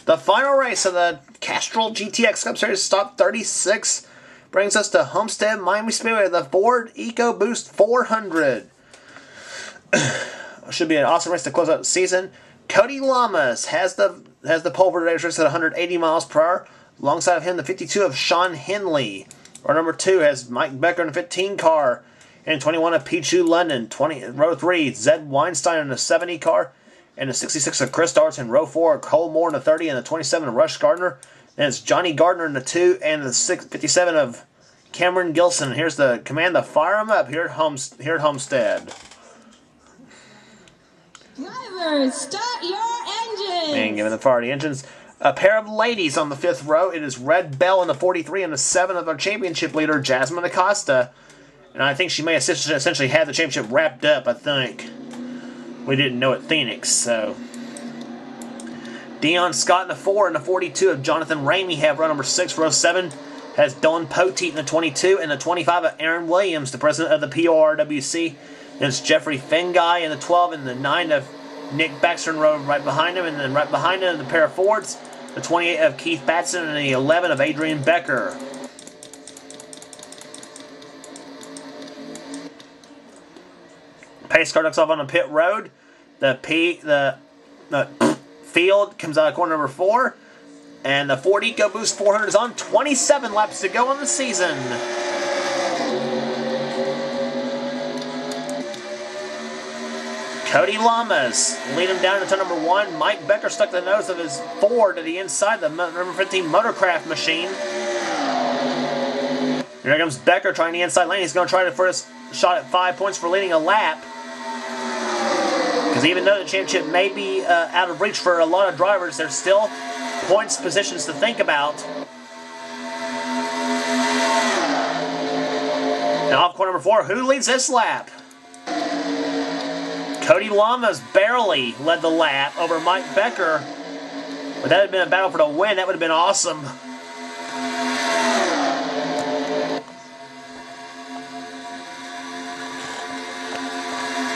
The final race of the Castrol GTX Cup Series Stop 36 brings us to Homestead, Miami Speedway, the Ford EcoBoost 400. Should be an awesome race to close out the season. Cody Lamas has the pole for today's race at 180 miles per hour. Alongside of him, the 52 of Sean Henley. Row number 2 has Mike Becker in the 15 car. And 21 of Pichu London. Row 3, Zed Weinstein in the 70 car. And the 66 of Chris Darts in row 4, Cole Moore in the 30, and the 27 of Rush Gardner. Then it's Johnny Gardner in the 2, and the 57 of Cameron Gilson. Here's the command to fire them up here at Homestead. Drivers, start your engines! And giving the fire the engines. A pair of ladies on the 5th row. It is Red Bell in the 43 and the 7 of our championship leader, Jasmine Acosta. And I think she may have essentially had the championship wrapped up, I think. We didn't know at Phoenix, so. Dion Scott in the 4 and the 42 of Jonathan Ramey have row number 6. Row 7 has Dylan Poteet in the 22 and the 25 of Aaron Williams, the president of the PORWC. Then it's Jeffrey Fengai in the 12 and the 9 of Nick Baxter in row right behind him. And then right behind him, the pair of Fords, the 28 of Keith Batson and the 11 of Adrian Becker. Pace car ducks off on the pit road. The field comes out of corner number 4. And the Ford EcoBoost 400 is on. 27 laps to go on the season. Cody Lamas lead him down to turn number 1. Mike Becker stuck the nose of his Ford to the inside the number 15 Motorcraft machine. Here comes Becker trying the inside lane. He's going to try the first shot at 5 points for leading a lap. Because even though the championship may be out of reach for a lot of drivers, there's still points positions to think about. Now off corner number 4, who leads this lap? Cody Lamas barely led the lap over Mike Becker. But that had been a battle for the win. That would have been awesome.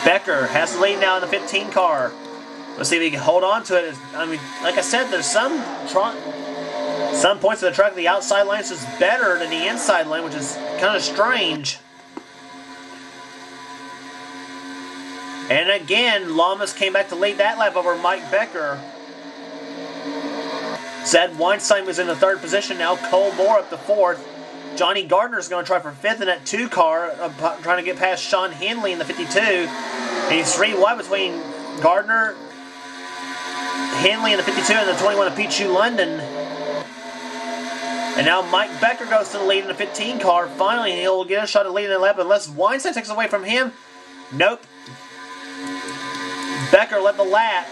Becker has the lead now in the 15 car. Let's see if he can hold on to it. I mean, like I said, there's some points of the track the outside lane is better than the inside lane, which is kind of strange. And again, Lamas came back to lead that lap over Mike Becker. Zed Weinstein was in the 3rd position now. Cole Moore up to 4th. Johnny Gardner is going to try for 5th in that 2 car, trying to get past Sean Henley in the 52. And he's 3 wide between Gardner, Henley in the 52, and the 21 of Pichu London. And now Mike Becker goes to the lead in the 15 car. Finally, he'll get a shot at leading the lap unless Weinstein takes away from him. Nope. Becker led the lap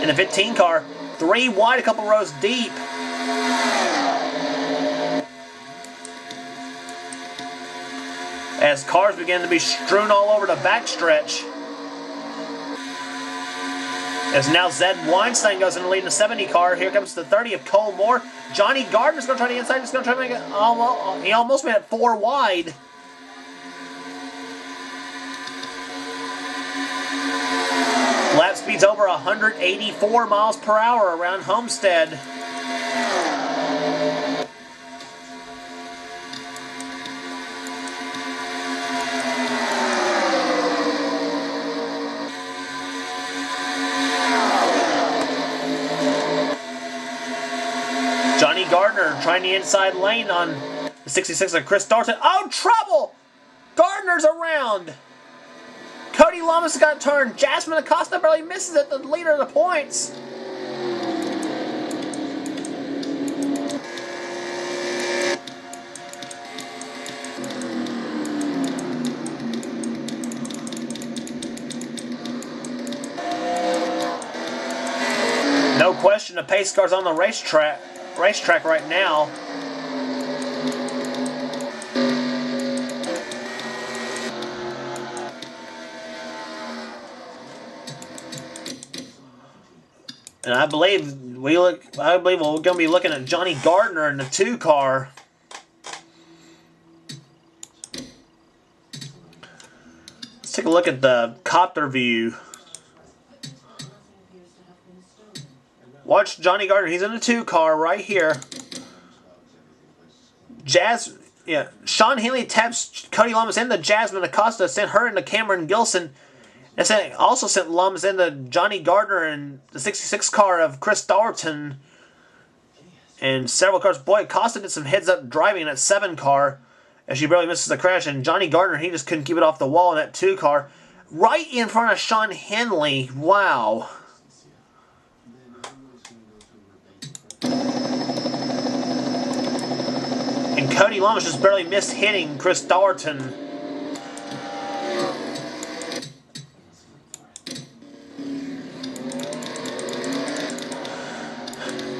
in the 15 car. 3 wide, a couple rows deep. As cars begin to be strewn all over the backstretch. As now Zed Weinstein goes in the lead in the 70 car. Here comes the 30 of Cole Moore. Johnny Gardner's going to try the inside. He's going to try to make it. He almost made it 4 wide. Lap speed's over 184 miles per hour around Homestead. Johnny Gardner trying the inside lane on the 66 of Chris Darton. Oh, trouble! Gardner's around. Cody Lamas got turned. Jasmine Acosta barely misses it, the leader of the points. No question, the pace car's on the racetrack right now. And I believe we're going to be looking at Johnny Gardner in the 2 car. Let's take a look at the copter view. Wow. Watch Johnny Gardner. He's in the 2 car right here. Sean Henley taps Cody Lamas into Jasmine Acosta, sent her into Cameron Gilson, and also sent Lamas into Johnny Gardner and the 66 car of Chris Darton and several cars. Boy, Acosta did some heads-up driving in that 7 car as she barely misses the crash, and Johnny Gardner, he just couldn't keep it off the wall in that 2 car. Right in front of Sean Henley. Wow. And Cody Lamas just barely missed hitting Chris Darton.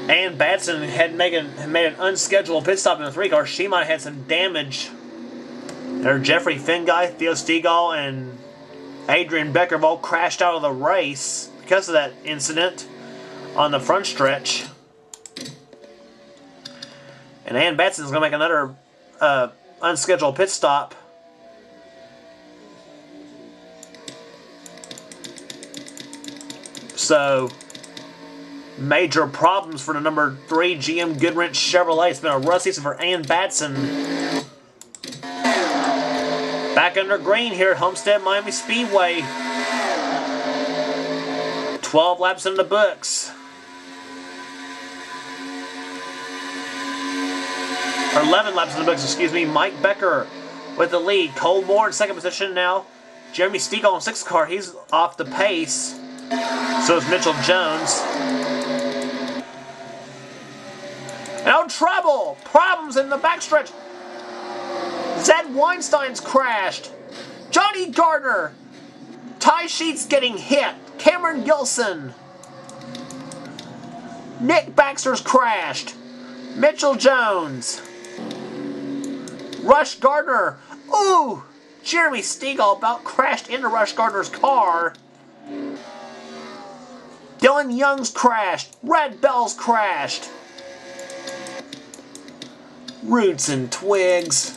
Ann Batson had made an unscheduled pit stop in the 3 car. She might have had some damage. There, Jeffrey Finguy, Theo Stegall, and Adrian Becker both crashed out of the race because of that incident on the front stretch. And Ann Batson's going to make another unscheduled pit stop. So, major problems for the number 3 GM Goodwrench Chevrolet. It's been a rough season for Ann Batson. Back under green here at Homestead Miami Speedway. 12 laps in the books. Or 11 laps in the books, excuse me. Mike Becker with the lead. Cole Moore in second position now. Jeremy Stegall in 6th car. He's off the pace. So is Mitchell Jones. No trouble! Problems in the backstretch. Zed Weinstein's crashed. Johnny Gardner. Ty Sheets getting hit. Cameron Gilson. Nick Baxter's crashed. Mitchell Jones. Rush Gardner. Ooh! Jeremy Stegall about crashed into Rush Gardner's car. Dylan Young's crashed. Red Bell's crashed. Roots and Twigs.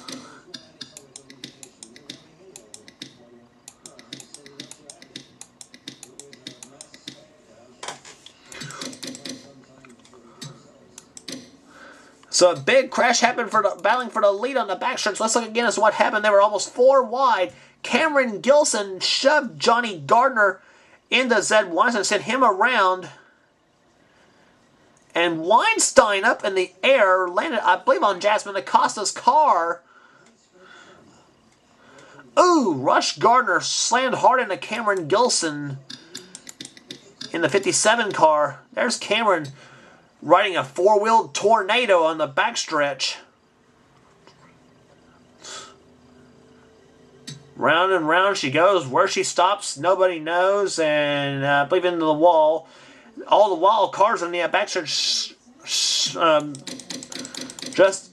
So a big crash happened for battling for the lead on the backstretch. Let's look again as to what happened. They were almost 4 wide. Cameron Gilson shoved Johnny Gardner into Zed Weinstein, sent him around. And Weinstein up in the air landed, I believe, on Jasmine Acosta's car. Ooh, Rush Gardner slammed hard into Cameron Gilson in the 57 car. There's Cameron riding a 4-wheeled tornado on the backstretch. Round and round she goes. Where she stops, nobody knows. And I believe into the wall. All the while, cars on the backstretch just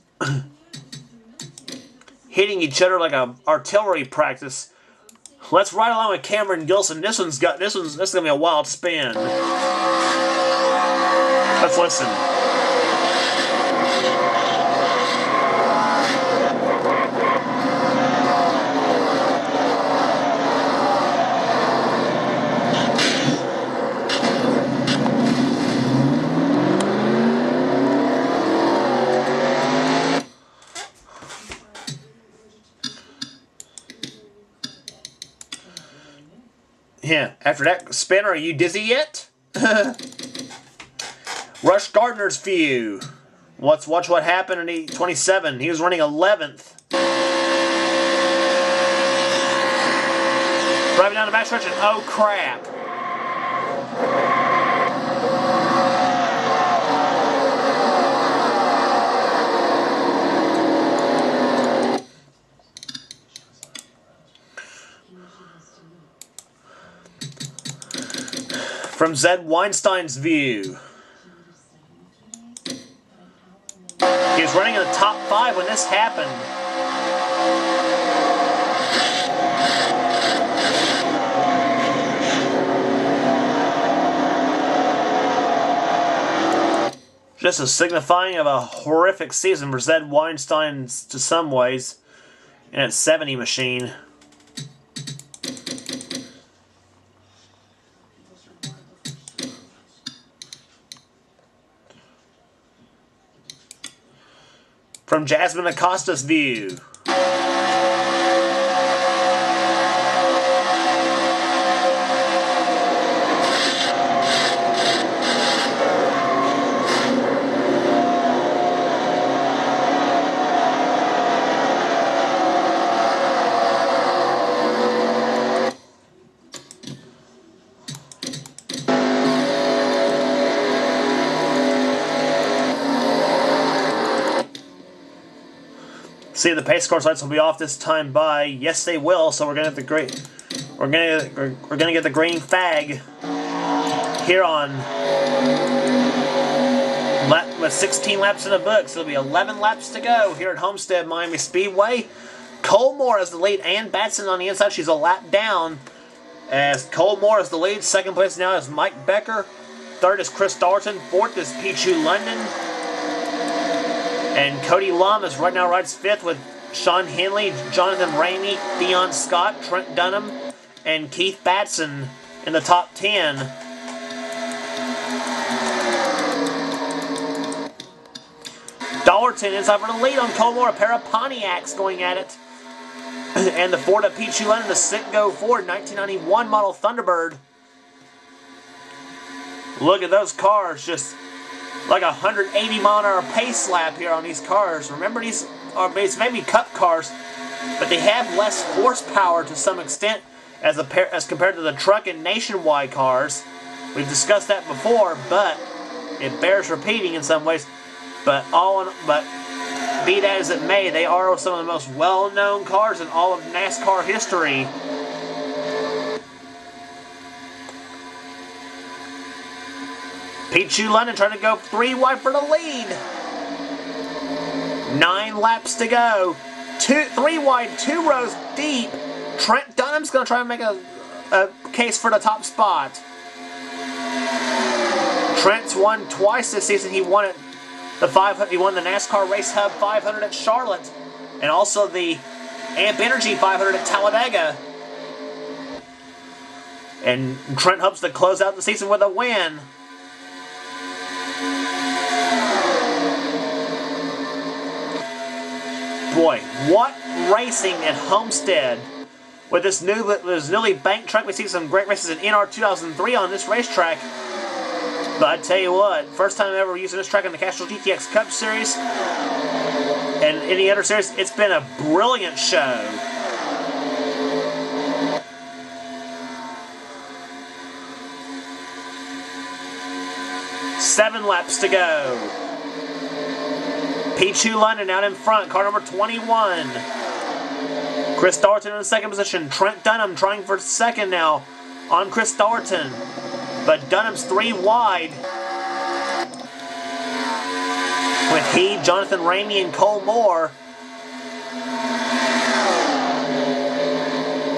hitting each other like a artillery practice. Let's ride along with Cameron Gilson. This is gonna be a wild spin. Let's listen. Yeah, after that spin, are you dizzy yet? Rush Gardner's view. Watch what happened in 27. He was running 11th. Driving down the backstretch and oh crap. From Zed Weinstein's view. He was running in the top 5 when this happened. Just a signifying of a horrific season for Zed Weinstein to some ways in its 70 machine. from Jasmine Acosta's view. See, the pace course lights will be off this time by. Yes, they will. So we're gonna get the green. We're gonna get the green fag here on with 16 laps in the books. It'll be 11 laps to go here at Homestead Miami Speedway. Cole Moore is the lead, and Batson on the inside. She's a lap down. As Cole Moore is the lead. Second place now is Mike Becker. Third is Chris Dalton. Fourth is Pichu London. And Cody Lamas right now rides fifth with Sean Henley, Jonathan Ramey, Theon Scott, Trent Dunham, and Keith Batson in the top 10. Dalton inside for the lead on Colmore. A pair of Pontiacs going at it. And the Ford of Pichu London, the Citgo Ford 1991 model Thunderbird. Look at those cars, just like a 180-mile-an-hour pace lap here on these cars. Remember, these are maybe cup cars, but they have less horsepower to some extent as compared to the truck and Nationwide cars. We've discussed that before, but it bears repeating in some ways. But be that as it may, they are some of the most well-known cars in all of NASCAR history. Pichu London trying to go 3 wide for the lead. 9 laps to go. 3 wide, 2 rows deep. Trent Dunham's going to try and make a case for the top spot. Trent's won twice this season. He won the NASCAR Race Hub 500 at Charlotte, and also the Amp Energy 500 at Talladega. And Trent hopes to close out the season with a win. Boy, what racing at Homestead. With this newly banked track, we see some great races in NR 2003 on this racetrack. But I tell you what, first time ever using this track in the Castrol GTX Cup Series and any other series, it's been a brilliant show. Seven laps to go. Pichu London out in front, car number 21. Chris Dalton in the second position. Trent Dunham trying for second now on Chris Dalton. But Dunham's 3 wide. With he, Jonathan Ramey, and Cole Moore.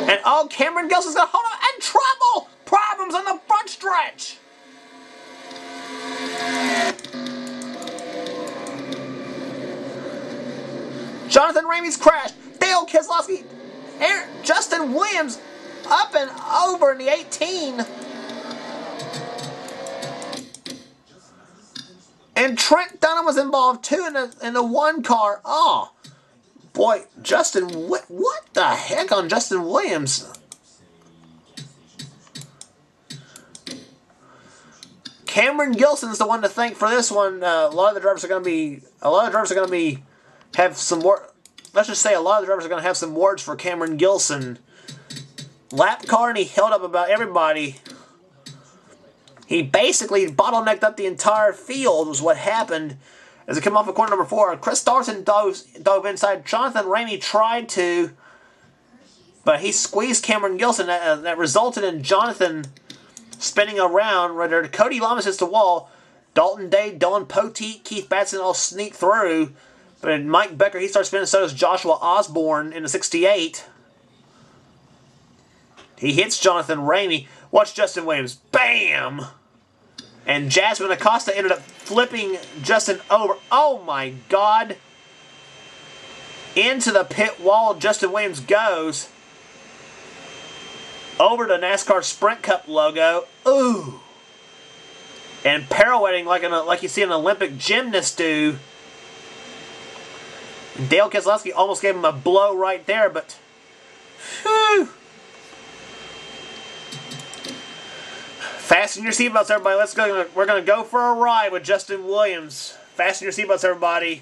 And oh, Cameron Gilson's going to hold on and trouble! Problems on the front stretch! Jonathan Ramey's crashed. Dale Keselowski, Justin Williams up and over in the 18. And Trent Dunham was involved too in the 1 car. Oh, boy, what the heck on Justin Williams? Cameron Gilson's the one to thank for this one. A lot of the drivers are going to be have some more. Let's just say a lot of the drivers are going to have some words for Cameron Gilson. Lap car, and he held up about everybody. He basically bottlenecked up the entire field was what happened as it came off of corner number 4. Chris Dalton dove inside. Jonathan Ramey tried to, but he squeezed Cameron Gilson. That resulted in Jonathan spinning around right there. Cody Lamas hits the wall. Dalton Day, Dylan Poteet, Keith Batson all sneak through. But Mike Becker, he starts spinning, so does Joshua Osborne in the 68. He hits Jonathan Ramey. Watch Justin Williams. Bam! And Jasmine Acosta ended up flipping Justin over. Oh my God. Into the pit wall, Justin Williams goes. Over to NASCAR Sprint Cup logo. Ooh. And pirouetting like you see an Olympic gymnast do. Dale Keselowski almost gave him a blow right there, but whew. Fasten your seatbelts, everybody. Let's go. We're going to go for a ride with Justin Williams. Fasten your seatbelts, everybody.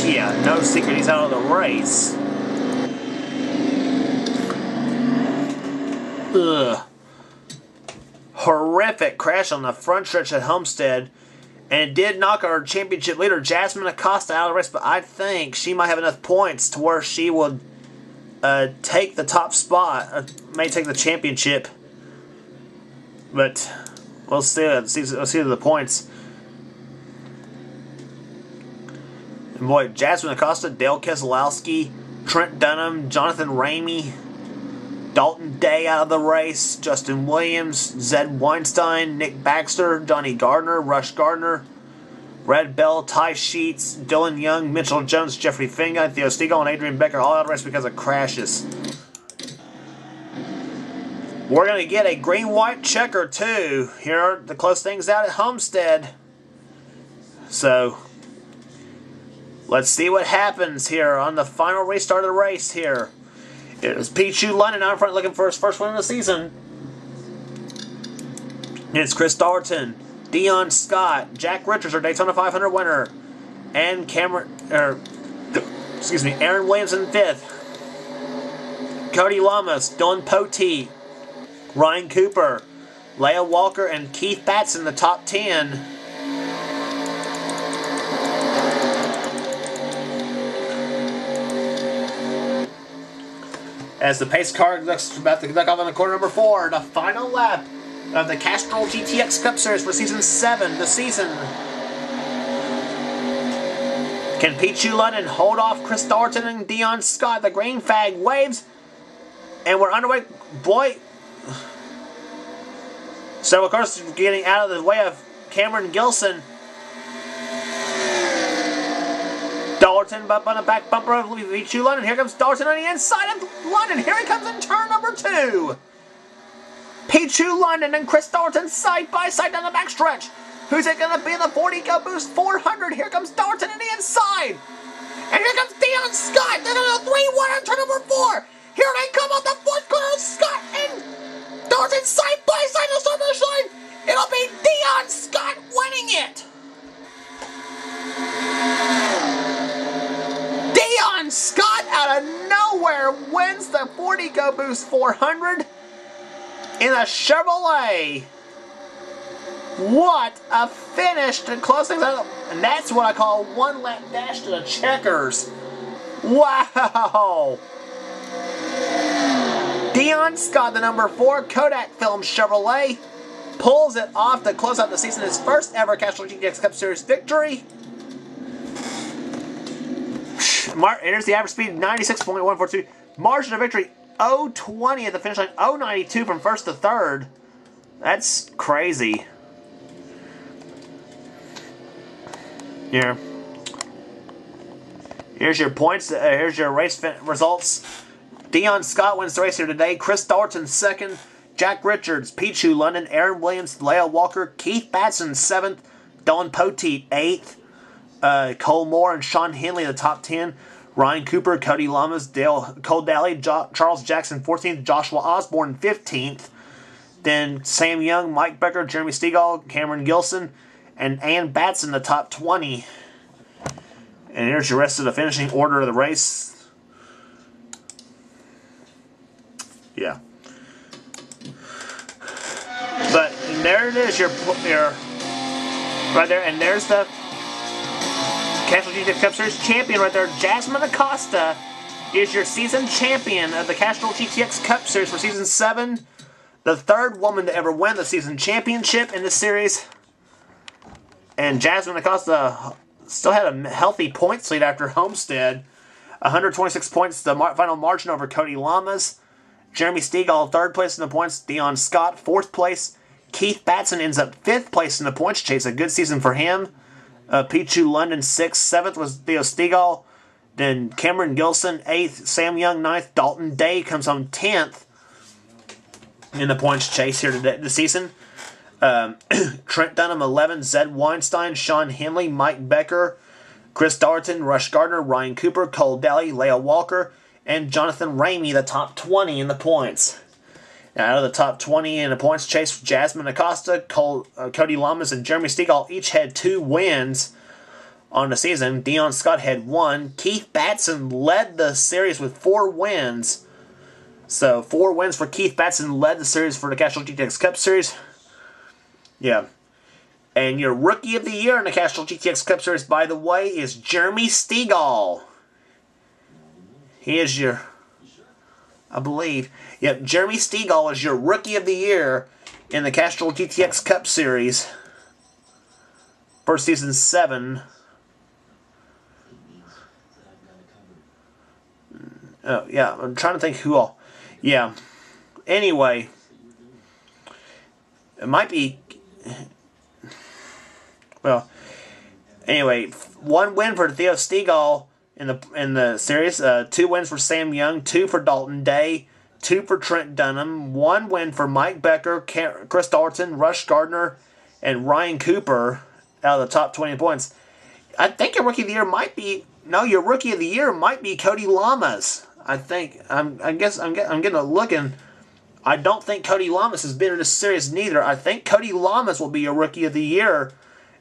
Yeah, no secret he's out of the race. Ugh. Horrific crash on the front stretch at Homestead. And it did knock our championship leader, Jasmine Acosta, out of the race. But I think she might have enough points to where she will take the top spot. May take the championship. But we'll see. We'll see the points. And boy, Jasmine Acosta, Dale Keselowski, Trent Dunham, Jonathan Ramey, Dalton Day out of the race, Justin Williams, Zed Weinstein, Nick Baxter, Johnny Gardner, Rush Gardner, Red Bell, Ty Sheets, Dylan Young, Mitchell Jones, Jeffrey Finga, Theo Stegall, and Adrian Becker all out of the race because of crashes. We're going to get a green-white checker too here to close things out at Homestead. So let's see what happens here on the final restart of the race here. It was Pichu London out in front looking for his first win of the season. It's Chris Darton, Dion Scott, Jack Richards, our Daytona 500 winner, and Aaron Williams in fifth. Cody Lamas, Dylan Poteet, Ryan Cooper, Leah Walker, and Keith Batson in the top 10. As the pace car looks about to duck off on the corner number 4, the final lap of the Castrol GTX Cup Series for Season 7, the season. Can Pichu London hold off Chris Darton and Dion Scott? The green flag waves, and we're underway. Boy, several cars getting out of the way of Cameron Gilson. Dalton up on the back bumper of Pichu London. Here comes Dalton on the inside of London. Here he comes in turn number 2. Pichu London and Chris Dalton side by side down the backstretch. Who's it going to be in the 40 Go Boost 400? Here comes Dalton on the inside. And here comes Dion Scott. They're on the 3-1 on turn number 4. Here they come on the 4th corner. Scott and Dalton side by side to start finish line. It'll be Dion Scott winning it. Dion Scott out of nowhere wins the 40 Go Boost 400 in a Chevrolet. What a finish to close things out. And that's what I call a one-lap dash to the checkers. Wow. Dion Scott, the number 4 Kodak Film Chevrolet, pulls it off to close out the season. His first ever Castrol GTX Cup Series victory. Here's the average speed, 96.142. Margin of victory, 0.20 at the finish line, 0.92 from first to third. That's crazy. Here. Here's your points. Here's your race results. Dion Scott wins the race here today. Chris Dalton second. Jack Richards, Pichu London, Aaron Williams, Leah Walker, Keith Batson 7th. Dylan Poteet 8th. Cole Moore and Sean Henley in the top 10. Ryan Cooper, Cody Lamas, Cole Daly, Charles Jackson 14th. Joshua Osborne 15th. Then Sam Young, Mike Becker, Jeremy Stegall, Cameron Gilson, and Ann Batson in the top 20. And here's the rest of the finishing order of the race. Yeah. But there it is, your right there, and there's the Castrol GTX Cup Series champion right there. Jasmine Acosta is your season champion of the Castrol GTX Cup Series for Season 7. The 3rd woman to ever win the season championship in this series. And Jasmine Acosta still had a healthy points lead after Homestead. 126 points, the final margin over Cody Lamas. Jeremy Stegall, 3rd place in the points. Dion Scott, 4th place. Keith Batson ends up 5th place in the points chase. A good season for him. Pichu London, 6th. 7th was Theo Stegall. Then Cameron Gilson, 8th. Sam Young, 9th. Dalton Day comes on 10th in the points chase here today, this season. Trent Dunham, 11th. Zed Weinstein, Sean Henley, Mike Becker, Chris Darton, Rush Gardner, Ryan Cooper, Cole Daly, Leah Walker, and Jonathan Ramey, the top 20 in the points. Now, out of the top 20 in the points chase, Jasmine Acosta, Cody Lamas, and Jeremy Stegall each had 2 wins on the season. Dion Scott had 1. Keith Batson led the series with 4 wins. So 4 wins for Keith Batson, led the series for the Castrol GTX Cup Series. Yeah. And your Rookie of the Year in the Castrol GTX Cup Series, by the way, is Jeremy Stegall. He is your, I believe, yep, Jeremy Stegall is your Rookie of the Year in the Castrol GTX Cup Series for Season 7. Oh, yeah, I'm trying to think who all. Yeah. Anyway, it might be, well, anyway, 1 win for Theo Stegall in the series, 2 wins for Sam Young, 2 for Dalton Day, 2 for Trent Dunham, 1 win for Mike Becker, Chris Darton, Rush Gardner, and Ryan Cooper out of the top 20 points. I think your Rookie of the Year might be, no, your Rookie of the Year might be Cody Lamas. I think, I guess I'm getting a look, and I don't think Cody Lamas has been in this series neither. I think Cody Lamas will be your Rookie of the Year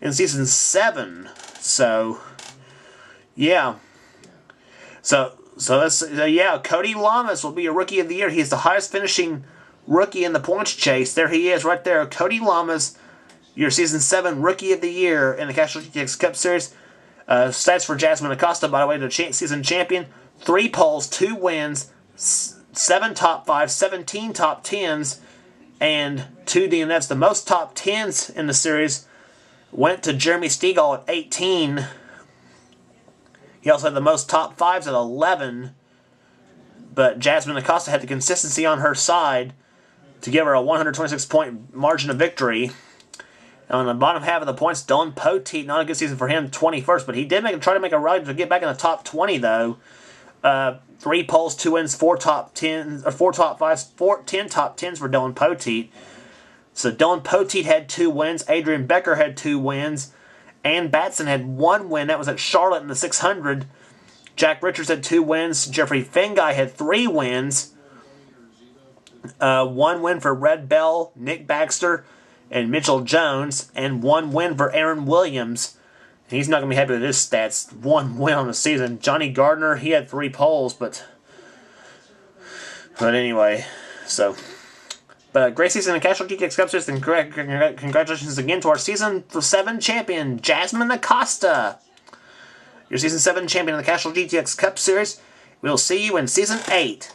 in Season 7. So, yeah. So that's, yeah, Cody Lamas will be your Rookie of the Year. He's the highest finishing rookie in the points chase. There he is right there. Cody Lamas, your Season 7 Rookie of the Year in the Castrol GTX Cup Series. Stats for Jasmine Acosta, by the way, the season champion. 3 poles, 2 wins, 7 top 5s, 17 top 10s, and 2 DNFs. The most top 10s in the series went to Jeremy Stegall at 18. He also had the most top 5s at 11. But Jasmine Acosta had the consistency on her side to give her a 126-point margin of victory. And on the bottom half of the points, Dylan Poteet, not a good season for him, 21st. But he did try to make a rally to get back in the top 20, though. 3 poles, 2 wins, 4 top 10s, or 4 top 5s, 10 top 10s for Dylan Poteet. So Dylan Poteet had 2 wins. Adrian Becker had 2 wins. Ann Batson had 1 win. That was at Charlotte in the 600. Jack Richards had 2 wins. Jeffrey Fengai had 3 wins. 1 win for Red Bell, Nick Baxter, and Mitchell Jones. And 1 win for Aaron Williams. He's not going to be happy with his stats. 1 win on the season. Johnny Gardner, he had 3 poles, but anyway, so. But great season in Castrol GTX Cup Series, and congratulations again to our Season 7 champion, Jasmine Acosta. Your Season 7 champion in the Castrol GTX Cup Series. We'll see you in Season 8.